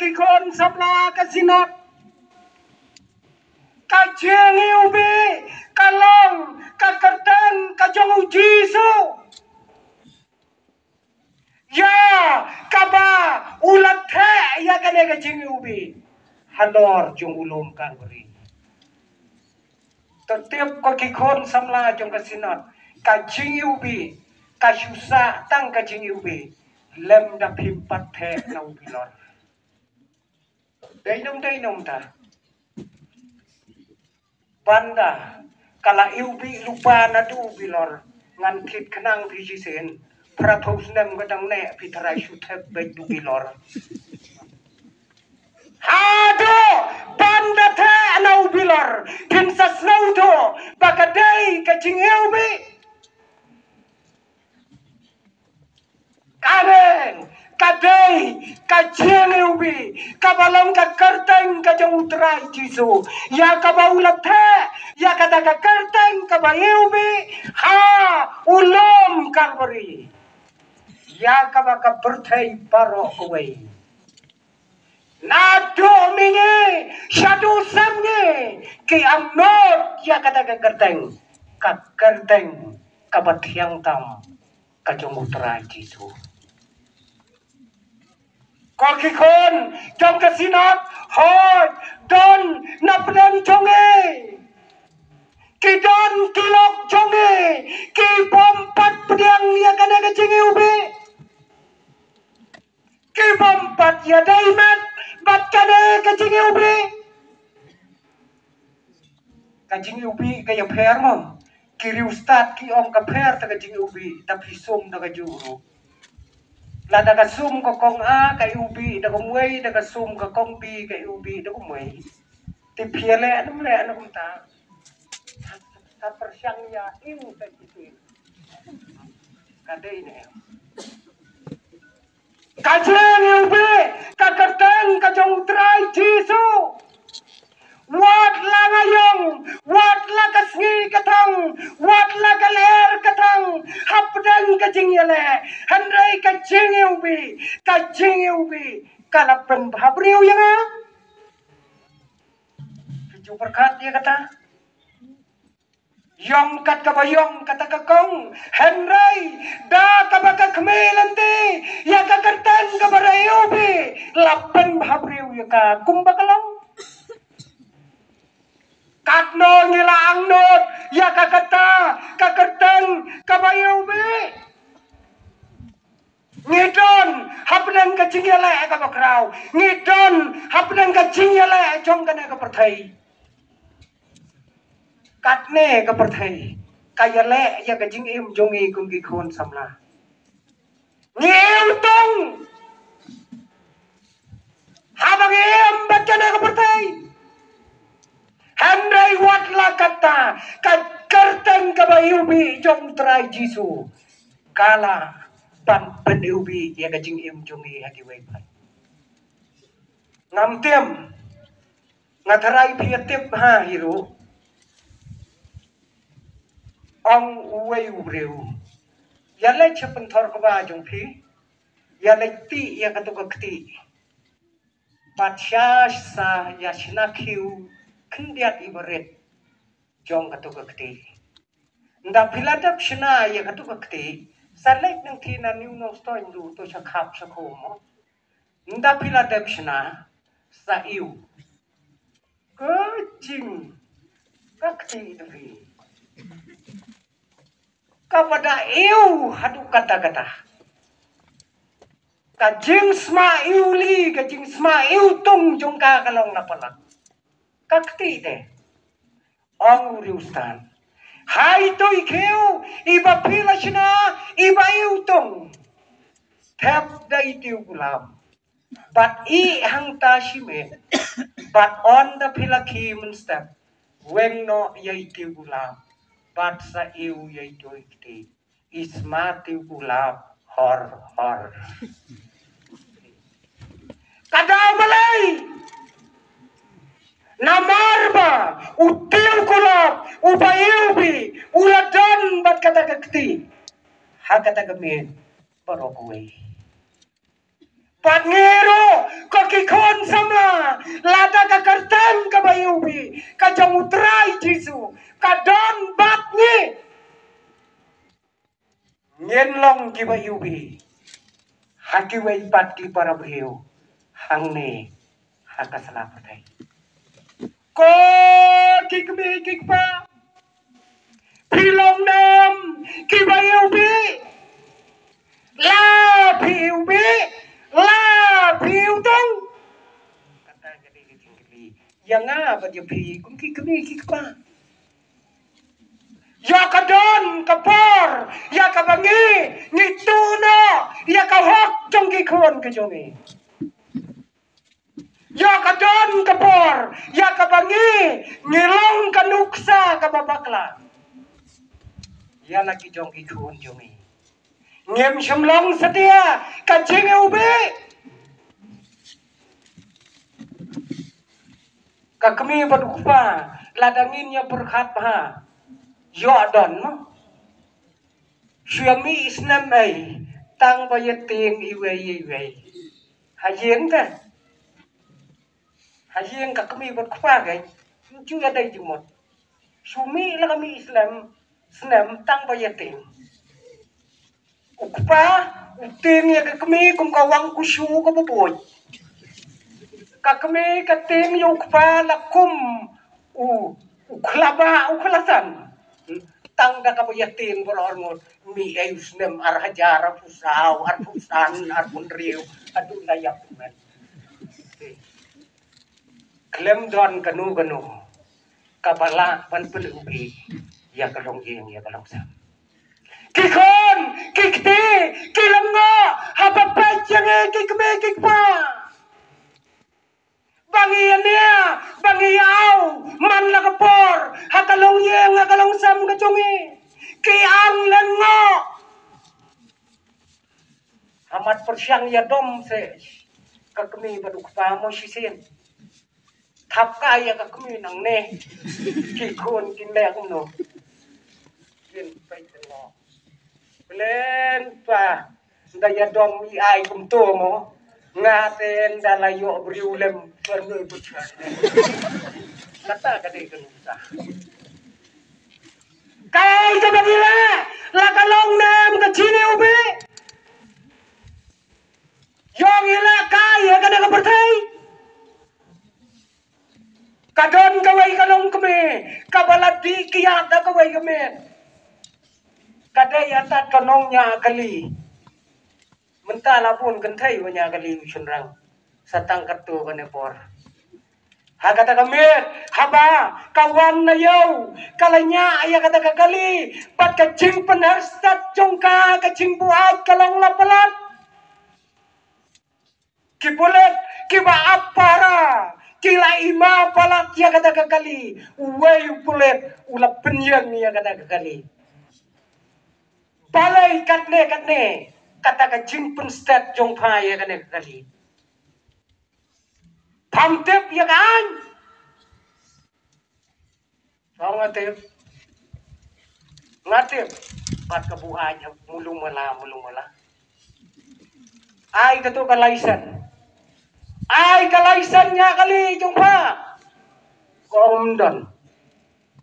S1: kikon sabla kasinot kajengi ubi kalong kakerten kajong ujisu ya kaba ulat the ya kane kajing ubi hanor jung ulum kan beri tertiap ko kikon samla jong kasinat kajing ubi kasusa tang kajing ubi lem da pimpat the na ubi lor dainom ta banda kala ubi lupa na du ubi lor ngan kit kenang pijisen Prathos nem gadang ne pitarai shuthep baik dugi lor. Hado banda the anau bilor kinsas nauto bakadai kacing eubi karen kadai kacing eubi kabalang kakerteng kajang utrai jisu ya kabaulat the ya kata kakerteng kabayeubi ha ulom kalbari ya kabaka berthai paro away nado mingi shadu samni ki amnot ya kata kerteng kabathiang tam kajong utra jisu koki kon jong kasinat hoi don napdan jonge ki don kilok jonge ki pompat pediang ya kata kajing ubi ki pompat ya daimat bat kane kajing ubi kaya per mom kiri ustad ki om ka per ta kajing ubi tapi sum ta kajuru la da ka sum ko kong a ka ubi da ko muai da ka sum ko kong bi ka ubi da ko muai ti piele anum ta ta persyang ya iu ta kitu kadai ne kajeng ubi ka kerteng kajong trai jisu wat la ngayong wat la kasngi katang wat la galer katang hapdan kajing yale handai kajing ubi kalapen bhabriu yang Fiju berkat dia kata Yong kat kabayong kata kakong Henry da kabaka kmelanti ya kakertan kabarayubi lapen bhabriu ya ka kumbakalong katno ngila angnot ya kakata kakertan kabayubi ngidon hapdan kajingyala kabakraw ngidon hapdan kajingyala jong kana kaperthai katne kaperthai kayale ya kajing im jongi kumgi khon samla ngeu tong habang em bachana kaperthai handai watla kata kakerten kabayubi jong trai jisu kala pan peneubi ya kajing im jongi haki waipai ngamtem ngatarai piatip ha hiru ong uwei ubreu yale chepen thor kaba jong phi yale ti ya katu kakti patsha sa ya shina khiu khndiat ibaret jong katu kekti nda piladap shina ya katu kekti salek nang tina new no sto indu to shakap shakomo nda piladap shina sa iu kecing kekti itu kepada iu hadu kata-kata kajing sma iuli kajing sma iu tung jongka kalong napalak kakti de ong uriustan hai to ikeu iba pila shina iba iu tung tap da itiu gulam but I hang ta shime but on the pila ki step when no ya itiu gulam but sa iu ya itu ikti isma tiu gulam hor Kadamalay namarba util kulap upayubi uladan bat kata kekti hakata gamin parokoi pangero kakikon samla lada kakartan kabayubi kajamutrai jisu kadon batni nyenlong kibayubi hakiwai bat ki para bheu hangne hakasalapatai ko kikme kikpa pilong nam kibayubi la piubi la piutong kata gede gede yang apa dia pi kum kikme kikpa ya kadon kapor ya kabangi ngituno ya kahok jong kikon kejongi ya kadon kapor ya kabangi ngilong kanuksa kababakla ya lagi jong kikon jongi ngem shemlong setia kajing ube kakmi badukpa ladanginnya berkhat ha yo adon no suami isnam ai tang bayeting iwe hayeng ta hayeng kakmi badukpa gai chu ada jumot sumi la kami islam senam tang bayeting ukpa uting ya kakmi kum kawang kusu ko boboy kakmi kating yukpa lakum ukhlasan tang da kabayatin borormot mi ayus nem ar hajara pusau ar pusan ar punriu adu layak men klem don kanu kabala pan pelubi ya kalong yeng ya kalong sam kikon kikti kilango hapapat yang kikme kikpa bangiania bangiau man lakapor hakalong yeng hakalong sam kachongi kiang lengo amat persyang ya dom se kakmi badukpa mo sisin thapka ya kakmi nang ne kikon kinlek no yen pai no len pa daya dom ai kum to mo ngaten dalayo briulem perlu bukan kata kade kenusa kai kabila la kalong nam kachini ube yong ila kai ya kada kapertai kadon kawai kalong keme kabaladi kiyata kawai keme kada yata kanongnya kali mentala pun kentai wanya kali sunrang satang kartu kanepor hakata kamit haba kawan na yaw kalanya aya kata kakali pat kacing penarsat jongka kacing buat kalong lapalat kibulet kiba apara kila ima palat ya kata kakali uway pulet ulap penyang ya kata kakali balai katne kata kacing penstat jongpa ya kata kakali pamtep ya kan so ngatip pat kabuhanya mulung mala ay kato kalaisan ay kalaisan nya kali jongpa komdan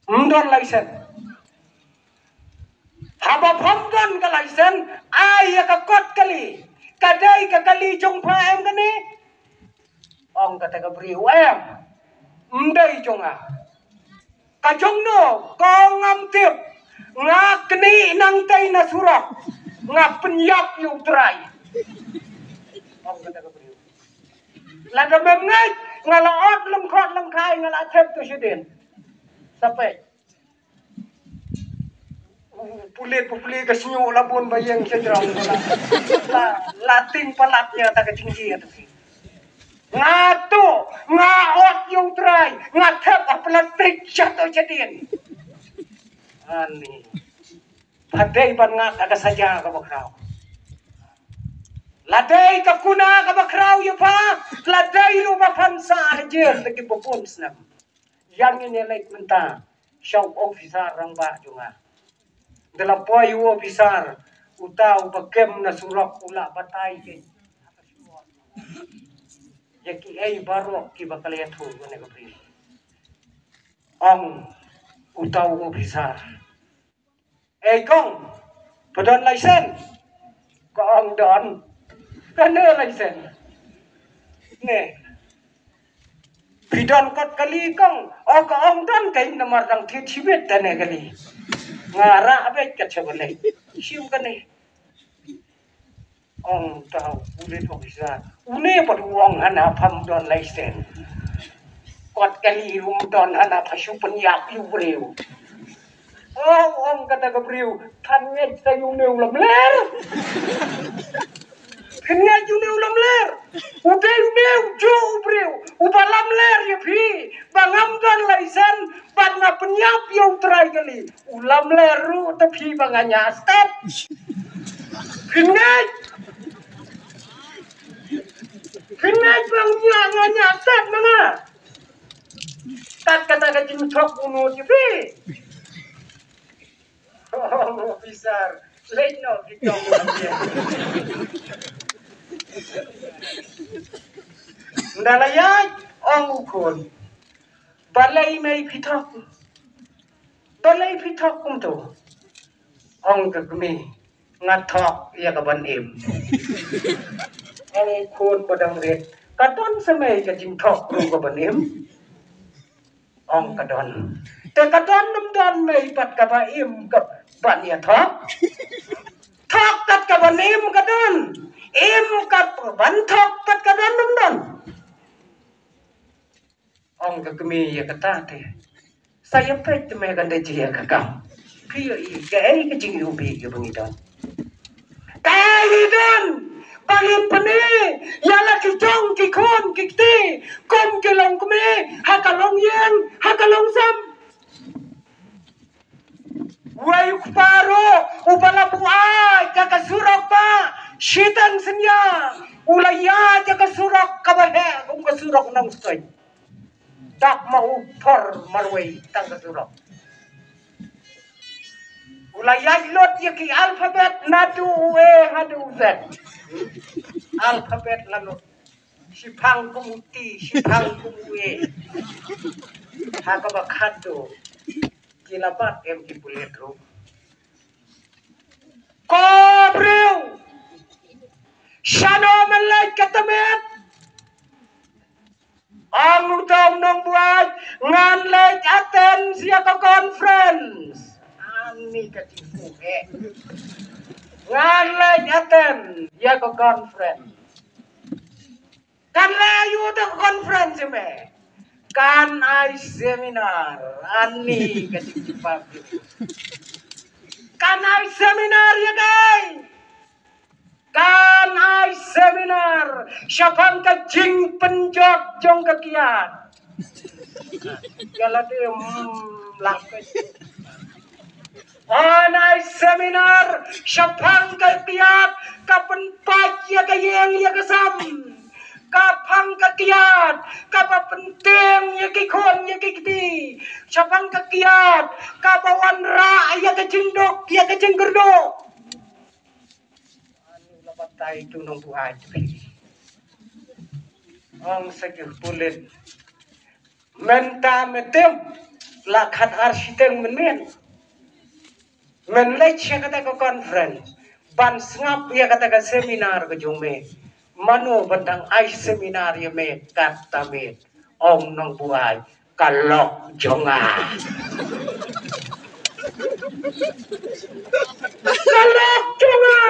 S1: Mdon laisen. Haba phamdon ka laisen. Ay ka kot kali. Kadai ka kali jong pa em kani. Ong kata ka beri em. Mdai jonga. Ka jong no ko ngam tip. Nga kini nang tay na surak. Nga penyap yung try. Ong kata ka beri. Lada memngai ngalaot lem khot lem khai ngala thep tu sidin. Sampai pulit ke sinyo labun bayang sejarang lating palatnya tak ketinggi itu. Ngato ngaot yung try ngathep plastik jatuh jadian. Ani padai ban ngat ada saja ka bakrau. Ladai ka kuna ka bakrau ya pa. Ladai lu ba pansa hajer lagi bopon snam. Yang ini like menta shop officer rang ba junga. Dalam poyo officer utau bakem na surak ula batai ke. Yaki ay barok ki bakaliat ho ne ka pri. Ang utau officer. Kong pedon license. Kong don. Kana license. Ne. Bidon kot kali kong. Kong don kay namar dang titibet tane kali. Ngara abet kat sebelah. Sium kani. Ong tahu ulit officer. Une paduang ana pam don license. Kot kali rum don ana pasu penyak yu breu. Ong kata ke breu, kanget sayu ne ulam ler. Kanget yu ne ulam ler. Udah meu jo breu. Ubalam ler ya pi. Bangam don license. Bang penyap yang try kali. Ulam leru tapi banganya step. Kengai. Kengai bangnya step mana? Tak kata kacing tok unu tipi. Oh, besar. Lain no kita dia. Ndalayat ong ukon. Balai mai pitok. Balai pitok kum tu. Ong kagmi ngatok ya kaban em. Ong ukon padang red. Kadon semai kajing tok ru kaban em. Ong kadon. Te kadon nam mai pat kaba em kap ban ya thok. Thok kat kaban em kadon. Em kap ban thok kat kadon nam don. Ong kagmi ya kata te. Saya pet me ganda jia kakam. Kaya i ke jing ubi ke bangidon. Kaidon bangin pane yala ki jong ki kon ki ti kom ke long kme hakalong yen hakalong sam. Wai paro upala buai kakasurak pa shitan senya ulaya kakasurak kabahe kum kasurak nang stoy. Tak mau por marway tang kasurok. Ulayat lot yaki alfabet nadu e hadu z. Alfabet lalu sipang kumuti sipang kumue. Hakaba khado kilabat em kipuletro. Kobreu shano malay katamet. Ang utang nang buat ngan lek aten siapa conference. Ani katipu ngan lek aten ya ko conference. Kan layu to conference me. Kan ai seminar. Ani katipu kan ai seminar ya guys. Kan ai seminar siapang ka jing penjot jong kakian. Kala dia lakai. On ai seminar siapang ka kiat kapan pajya ka yang ya kasam. Kapang ka kiat kapa penting ya kikon ya kikti. Siapang ka kiat kapawan ra ya ka cindok ya ka cinggerdo. Patay itu nung buhay. Ang sakit pulit. Menta metem. lakhat arsitek men lecture kata ke conference ban ngap ya kata ke seminar ke jume mano bentang ai seminar ya me kata me om nong buai kalok jonga kalok jonga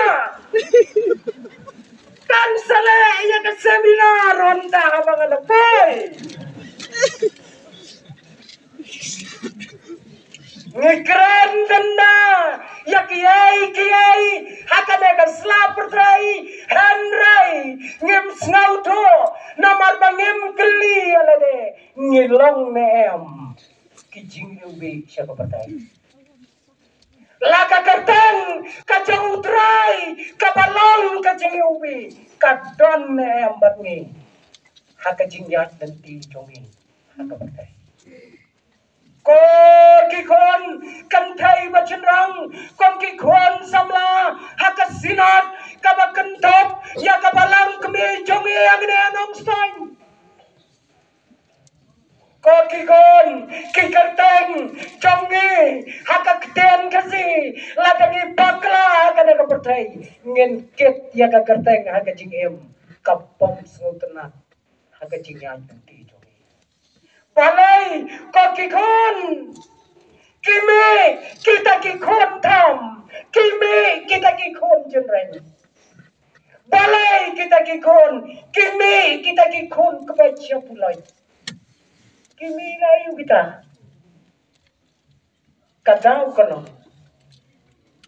S1: kan sale ya ke seminar ronda abang ada boy ngikran denda ya kiai hakane ka slaperdrai handrai ngim snauto namar bangim geli alade ngilong nem kijing ubi siapa pertai laka kertang kacang utrai kabalong kacang ubi kadon nem batni hakajing yat nanti jongi haka pertai kon ki kon kan thai bachin rang kon ki kon samla haka sinat kaba kentop ya kabalang kemi jongi agne anong stein kon ki kon ki kerteng jongi haka kten kasi ladangi bakla kana ka pertai ngen ket ya ka kerteng haka jing em kapom sngutna haka jing yang ti Palay, kokikon, kimi, kita kikon tam, kimi, kita kikon jenreng. Balay, kita kikon, kimi, kita kikon kebaca pulai. Kimi layu kita. Kadau kono,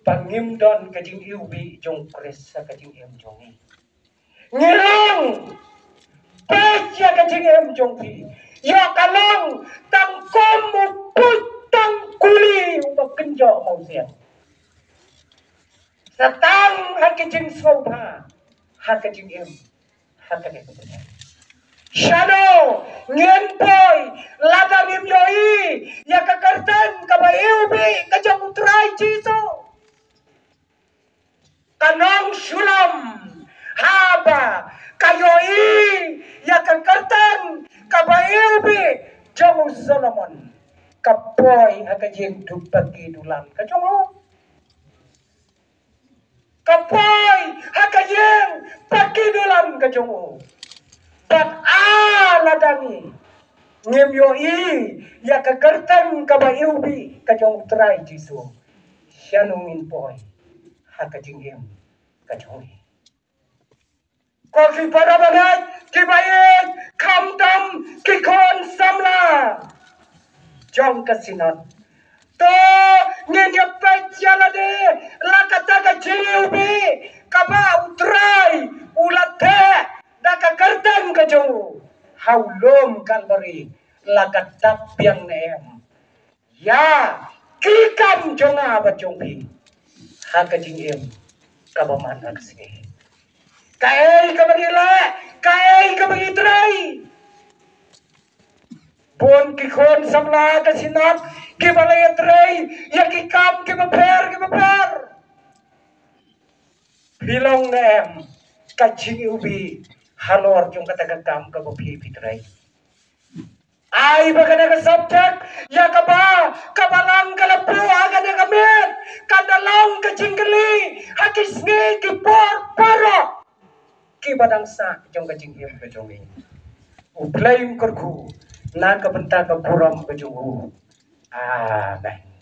S1: pangim don kajing iubi jong kresa kajing em jongi. Ngirang, baca kajing em jongpi. Ya kalong tang komu putang kuli makenjo mau siang. Satang hakijing soba hakijing em hakane kebenar. Shadow ngenpoy ladang imyoi ya kakartan kabayubi kajang utrai ciso. Kanong sulam haba kayoi ya kakartan kabayubi jamu Solomon kapoy akajing dupagi dulang kajongo kapoy akajing pagi dulang kajongo bat aladani ngemyoi ya kakartan kabayubi kajong trai jisu shanungin poy hakajing em kajongi koki para banat kibayet kamdam kikon samla jong kasinot to ngenya pechala de lakata ka jiubi kaba utrai ulate daka kertang ka jong haulom kalbari lakata piang neem ya kikam jonga ba jongbi hakajing em kaba manak sini Kai kabagila, kai kabagitray. Bon kikon samla kasinat, kibalay tray, yakikam kibaper. Hilong nem, kajing ubi, halor yung katagagam kabapi pitray. Ay baga na subject, yakaba, kabalang kalapu, aga na kamit, kadalong kajinggali, hakisngi kipor paro. Kibadang sa jong kajing iem kajong ini. Uplaim kerku, na kabenta kapuram kajong. Amen.